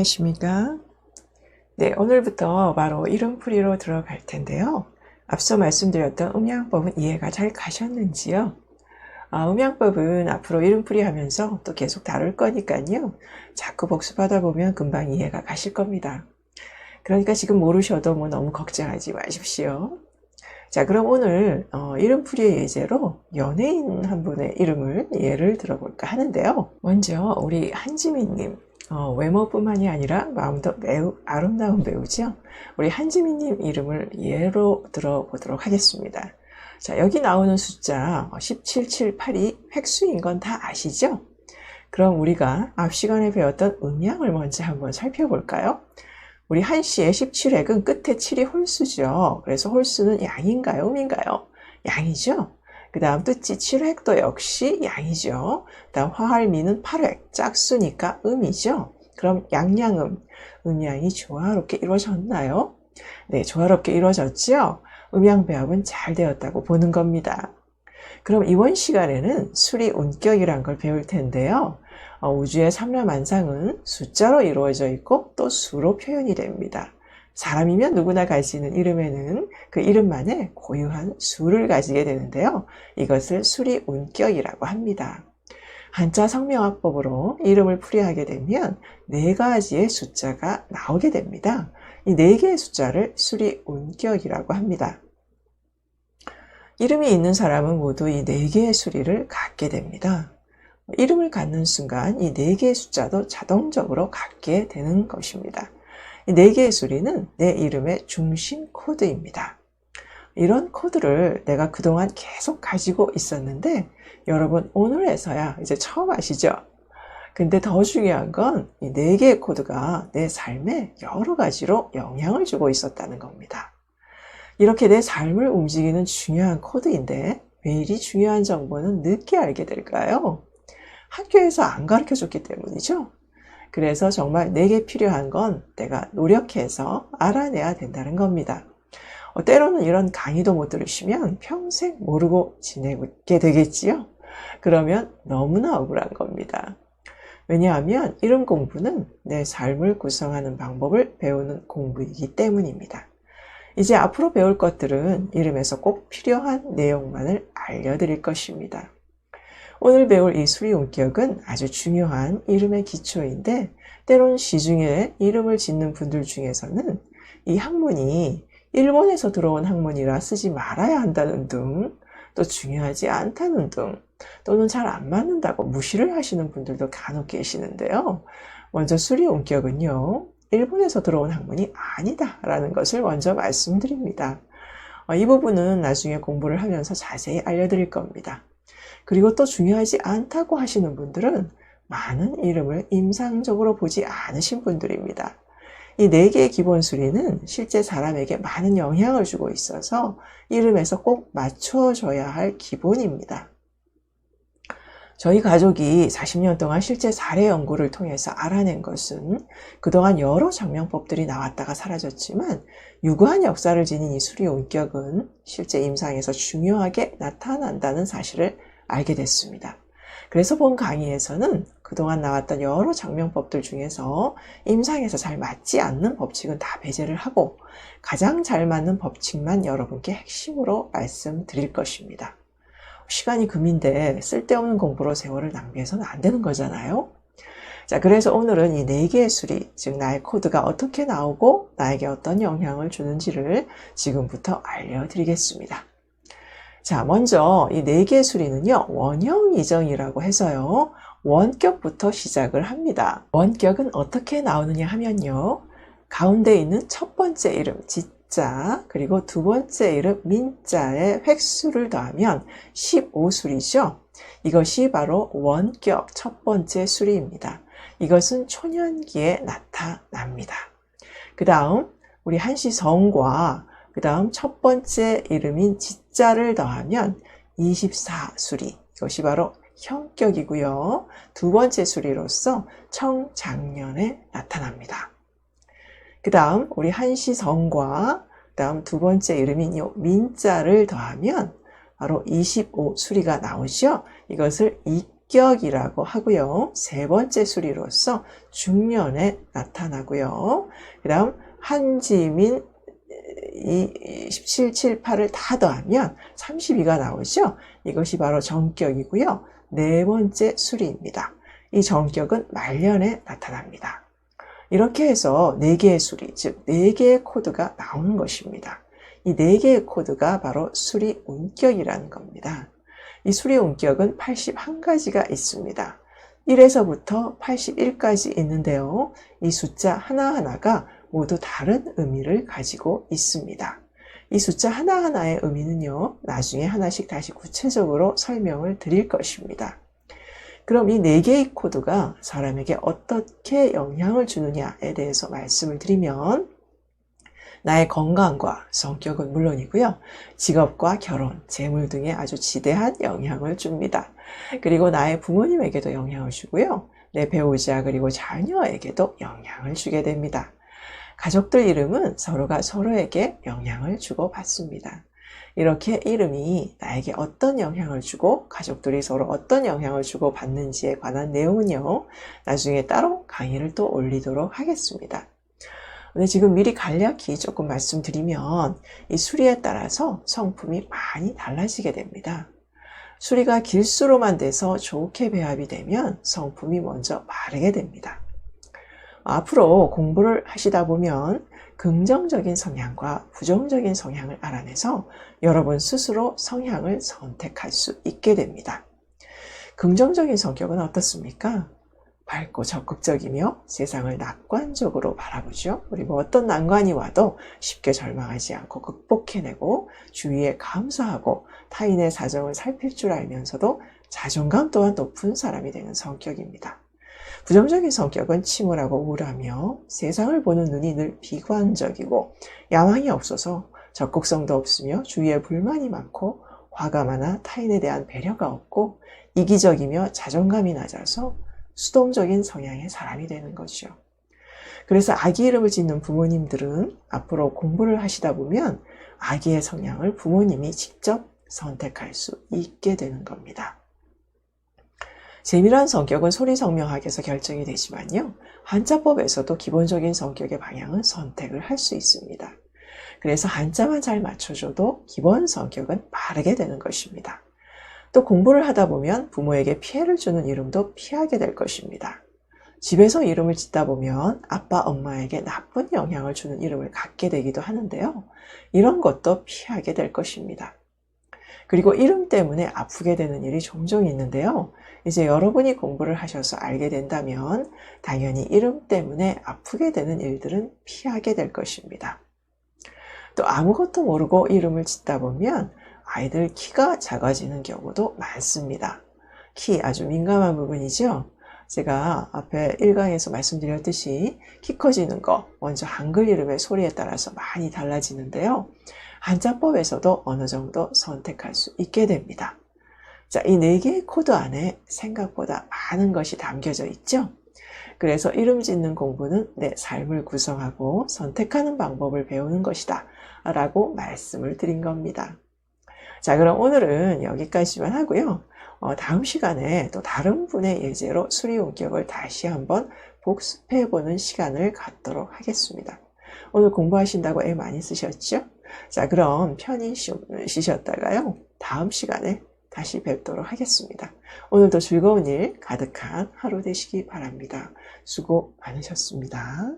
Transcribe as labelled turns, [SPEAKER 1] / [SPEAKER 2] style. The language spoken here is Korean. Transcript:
[SPEAKER 1] 안녕하십니까? 네, 오늘부터 바로 이름풀이로 들어갈 텐데요. 앞서 말씀드렸던 음양법은 이해가 잘 가셨는지요? 음양법은 앞으로 이름풀이 하면서 또 계속 다룰 거니까요. 자꾸 복습하다 보면 금방 이해가 가실 겁니다. 그러니까 지금 모르셔도 너무 걱정하지 마십시오. 자, 그럼 오늘 이름풀이의 예제로 연예인 한 분의 이름을 예를 들어볼까 하는데요. 먼저 우리 한지민님, 외모뿐만이 아니라 마음도 매우 아름다운 배우죠. 우리 한지민님 이름을 예로 들어보도록 하겠습니다. 자, 여기 나오는 숫자 17782 획수인 건 다 아시죠? 그럼 우리가 앞 시간에 배웠던 음양을 먼저 한번 살펴볼까요? 우리 한씨의 17획은 끝에 7이 홀수죠. 그래서 홀수는 양인가요? 음인가요? 양이죠. 그 다음 뜻지 7획도 역시 양이죠. 그 다음 화할미는 8획, 짝수니까 음이죠. 그럼 양양음, 음양이 조화롭게 이루어졌나요? 네, 조화롭게 이루어졌죠. 음양배합은 잘 되었다고 보는 겁니다. 그럼 이번 시간에는 수리 운격이란 걸 배울 텐데요. 우주의 삼라만상은 숫자로 이루어져 있고 또 수로 표현이 됩니다. 사람이면 누구나 가지는 이름에는 그 이름만의 고유한 수를 가지게 되는데요. 이것을 수리 운격이라고 합니다. 한자 성명화법으로 이름을 풀이하게 되면 4가지의 숫자가 나오게 됩니다. 이 4개의 숫자를 수리 운격이라고 합니다. 이름이 있는 사람은 모두 이 4개의 수리를 갖게 됩니다. 이름을 갖는 순간 이 4개의 숫자도 자동적으로 갖게 되는 것입니다. 이 4개의 수리는 내 이름의 중심 코드입니다. 이런 코드를 내가 그동안 계속 가지고 있었는데 여러분 오늘에서야 이제 처음 아시죠? 근데 더 중요한 건 이 4개의 코드가 내 삶에 여러 가지로 영향을 주고 있었다는 겁니다. 이렇게 내 삶을 움직이는 중요한 코드인데 왜 이리 중요한 정보는 늦게 알게 될까요? 학교에서 안 가르쳐줬기 때문이죠. 그래서 정말 내게 필요한 건 내가 노력해서 알아내야 된다는 겁니다. 때로는 이런 강의도 못 들으시면 평생 모르고 지내게 되겠지요. 그러면 너무나 억울한 겁니다. 왜냐하면 이름 공부는 내 삶을 구성하는 방법을 배우는 공부이기 때문입니다. 이제 앞으로 배울 것들은 이름에서 꼭 필요한 내용만을 알려드릴 것입니다. 오늘 배울 이 수리운격은 아주 중요한 이름의 기초인데 때론 시중에 이름을 짓는 분들 중에서는 이 학문이 일본에서 들어온 학문이라 쓰지 말아야 한다는 등 또 중요하지 않다는 등 또는 잘 안 맞는다고 무시를 하시는 분들도 간혹 계시는데요. 먼저 수리운격은요. 일본에서 들어온 학문이 아니다라는 것을 먼저 말씀드립니다. 이 부분은 나중에 공부를 하면서 자세히 알려드릴 겁니다. 그리고 또 중요하지 않다고 하시는 분들은 많은 이름을 임상적으로 보지 않으신 분들입니다. 이 4개의 기본 수리는 실제 사람에게 많은 영향을 주고 있어서 이름에서 꼭 맞춰줘야 할 기본입니다. 저희 가족이 40년 동안 실제 사례 연구를 통해서 알아낸 것은 그동안 여러 장명법들이 나왔다가 사라졌지만 유구한 역사를 지닌 이 수리운격은 실제 임상에서 중요하게 나타난다는 사실을 알게 됐습니다. 그래서 본 강의에서는 그동안 나왔던 여러 장명법들 중에서 임상에서 잘 맞지 않는 법칙은 다 배제를 하고 가장 잘 맞는 법칙만 여러분께 핵심으로 말씀드릴 것입니다. 시간이 금인데 쓸데없는 공부로 세월을 낭비해서는 안 되는 거잖아요. 자, 그래서 오늘은 이 4개의 수리, 즉 나의 코드가 어떻게 나오고 나에게 어떤 영향을 주는지를 지금부터 알려드리겠습니다. 자, 먼저 이 4개의 수리는요, 원형이정이라고 해서요, 원격부터 시작을 합니다. 원격은 어떻게 나오느냐 하면요, 가운데 있는 첫 번째 이름, 지자, 그리고 두 번째 이름, 민자의 획수를 더하면 15수리죠. 이것이 바로 원격 첫 번째 수리입니다. 이것은 초년기에 나타납니다. 그 다음, 우리 한시 성과 그 다음 첫 번째 이름인 지자를 더하면 24수리, 이것이 바로 형격이고요. 두 번째 수리로서 청장년에 나타납니다. 그 다음 우리 한시성과 그 다음 두 번째 이름인 요 민자를 더하면 바로 25수리가 나오죠. 이것을 운격이라고 하고요. 세 번째 수리로서 중년에 나타나고요. 그 다음 한지민 17, 7, 8을 다 더하면 32가 나오죠. 이것이 바로 정격이고요. 네 번째 수리입니다. 이 정격은 말년에 나타납니다. 이렇게 해서 4개의 수리, 즉 4개의 코드가 나오는 것입니다. 이 4개의 코드가 바로 수리 운격이라는 겁니다. 이 수리 운격은 81가지가 있습니다. 1에서부터 81까지 있는데요. 이 숫자 하나하나가 모두 다른 의미를 가지고 있습니다. 이 숫자 하나하나의 의미는요, 나중에 하나씩 다시 구체적으로 설명을 드릴 것입니다. 그럼 이 4개의 코드가 사람에게 어떻게 영향을 주느냐에 대해서 말씀을 드리면, 나의 건강과 성격은 물론이고요. 직업과 결혼, 재물 등에 아주 지대한 영향을 줍니다. 그리고 나의 부모님에게도 영향을 주고요. 내 배우자 그리고 자녀에게도 영향을 주게 됩니다. 가족들 이름은 서로가 서로에게 영향을 주고받습니다. 이렇게 이름이 나에게 어떤 영향을 주고 가족들이 서로 어떤 영향을 주고받는지에 관한 내용은요. 나중에 따로 강의를 또 올리도록 하겠습니다. 근데 지금 미리 간략히 조금 말씀드리면 이 수리에 따라서 성품이 많이 달라지게 됩니다. 수리가 길수로만 돼서 좋게 배합이 되면 성품이 먼저 마르게 됩니다. 앞으로 공부를 하시다 보면 긍정적인 성향과 부정적인 성향을 알아내서 여러분 스스로 성향을 선택할 수 있게 됩니다. 긍정적인 성격은 어떻습니까? 밝고 적극적이며 세상을 낙관적으로 바라보죠. 그리고 어떤 난관이 와도 쉽게 절망하지 않고 극복해내고 주위에 감사하고 타인의 사정을 살필 줄 알면서도 자존감 또한 높은 사람이 되는 성격입니다. 부정적인 성격은 침울하고 우울하며 세상을 보는 눈이 늘 비관적이고 야망이 없어서 적극성도 없으며 주위에 불만이 많고 화가 많아 타인에 대한 배려가 없고 이기적이며 자존감이 낮아서 수동적인 성향의 사람이 되는 거죠. 그래서 아기 이름을 짓는 부모님들은 앞으로 공부를 하시다 보면 아기의 성향을 부모님이 직접 선택할 수 있게 되는 겁니다. 세밀한 성격은 소리성명학에서 결정이 되지만요. 한자법에서도 기본적인 성격의 방향은 선택을 할 수 있습니다. 그래서 한자만 잘 맞춰줘도 기본 성격은 바르게 되는 것입니다. 또 공부를 하다 보면 부모에게 피해를 주는 이름도 피하게 될 것입니다. 집에서 이름을 짓다 보면 아빠, 엄마에게 나쁜 영향을 주는 이름을 갖게 되기도 하는데요. 이런 것도 피하게 될 것입니다. 그리고 이름 때문에 아프게 되는 일이 종종 있는데요. 이제 여러분이 공부를 하셔서 알게 된다면 당연히 이름 때문에 아프게 되는 일들은 피하게 될 것입니다. 또 아무것도 모르고 이름을 짓다 보면 아이들 키가 작아지는 경우도 많습니다. 키 아주 민감한 부분이죠. 제가 앞에 1강에서 말씀드렸듯이 키 커지는 거 먼저 한글 이름의 소리에 따라서 많이 달라지는데요. 한자법에서도 어느 정도 선택할 수 있게 됩니다. 자, 이 4개의 코드 안에 생각보다 많은 것이 담겨져 있죠. 그래서 이름 짓는 공부는 내 삶을 구성하고 선택하는 방법을 배우는 것이다 라고 말씀을 드린 겁니다. 자, 그럼 오늘은 여기까지만 하고요. 다음 시간에 또 다른 분의 예제로 수리원격을 다시 한번 복습해보는 시간을 갖도록 하겠습니다. 오늘 공부하신다고 애 많이 쓰셨죠? 자, 그럼 편히 쉬셨다가요. 다음 시간에 다시 뵙도록 하겠습니다. 오늘도 즐거운 일 가득한 하루 되시기 바랍니다. 수고 많으셨습니다.